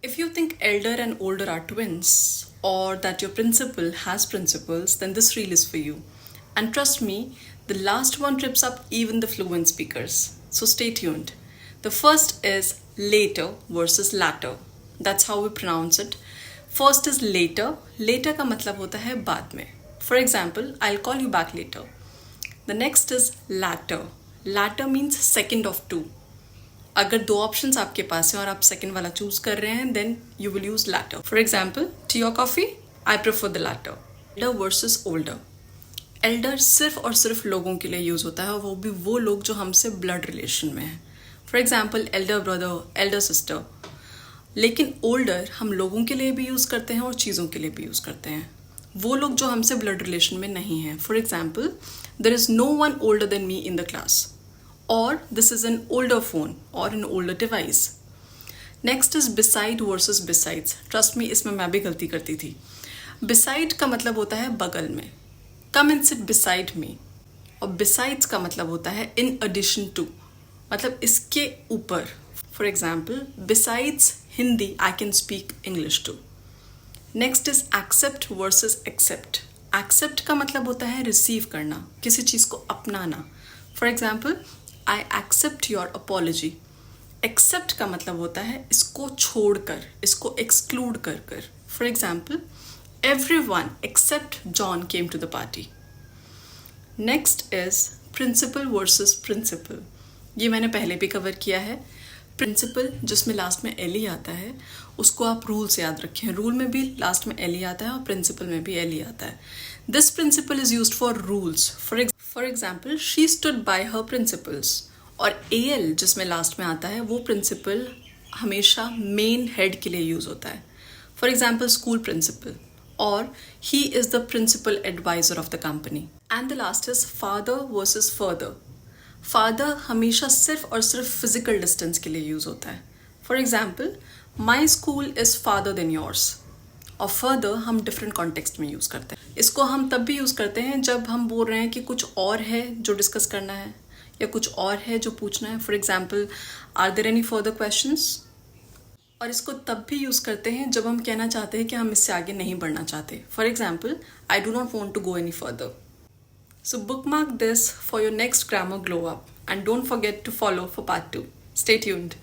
If you think elder and older are twins, or that your principal has principles, then this reel is for you. And trust me, the last one trips up even the fluent speakers. So stay tuned. The first is later versus latter. That's how we pronounce it. First is later. Later का मतलब होता है बाद में. For example, I'll call you back later. The next is latter. Latter means second of two. अगर दो options आपके पास हैं और आप सेकंड वाला चूज कर रहे हैं then you will use latter. For example, tea और coffee, I prefer the latter. Elder versus older. Elder सिर्फ और सिर्फ लोगों के लिए यूज होता है और वो भी वो लोग जो हमसे ब्लड रिलेशन में हैं. For example, Elder brother, Elder sister. लेकिन ओल्डर हम लोगों के लिए भी यूज करते हैं और चीज़ों के लिए भी यूज करते हैं. वो लोग जो हमसे ब्लड रिलेशन में नहीं हैं. For example, there is no one older than me in the class. Or this is an older phone or an older device. Next is beside versus besides. Trust me, इसमें मैं भी गलती करती थी. Beside का मतलब होता है बगल में. Come and sit beside me. और besides का मतलब होता है in addition to. मतलब इसके ऊपर. For example, besides Hindi, I can speak English too. Next is accept versus accept. Accept का मतलब होता है receive करना, किसी चीज़ को अपनाना. For example, I accept your apology. Accept का मतलब होता है इसको छोड़कर, इसको exclude कर कर. For example, everyone except John came to the party. Next is principal versus principal. ये मैंने पहले भी कवर किया है. प्रिंसिपल जिसमें लास्ट में एल ही आता है उसको आप रूल से याद रखें. रूल में भी लास्ट में एल ही आता है और प्रिंसिपल में भी एल ही आता है. This principle is used for rules. For example, she stood by her principles. और ए एल जिसमें लास्ट में आता है वो प्रिंसिपल हमेशा मेन हेड के लिए यूज होता है. फॉर एग्जाम्पल, स्कूल प्रिंसिपल, और he is the principal adviser of the company. And the last is father versus further. Father हमेशा सिर्फ और सिर्फ फिजिकल डिस्टेंस के लिए यूज होता है. For example, my school is farther than yours. और फर्दर हम डिफरेंट कॉन्टेक्स्ट में यूज करते हैं. इसको हम तब भी यूज करते हैं जब हम बोल रहे हैं कि कुछ और है जो डिस्कस करना है या कुछ और है जो पूछना है. For example, are there any further questions. और इसको तब भी यूज करते हैं जब हम कहना चाहते हैं कि हम इससे आगे नहीं बढ़ना चाहते. For example, I do not want to go any further. So bookmark this for your next grammar glow up and don't forget to follow for part 2. Stay tuned.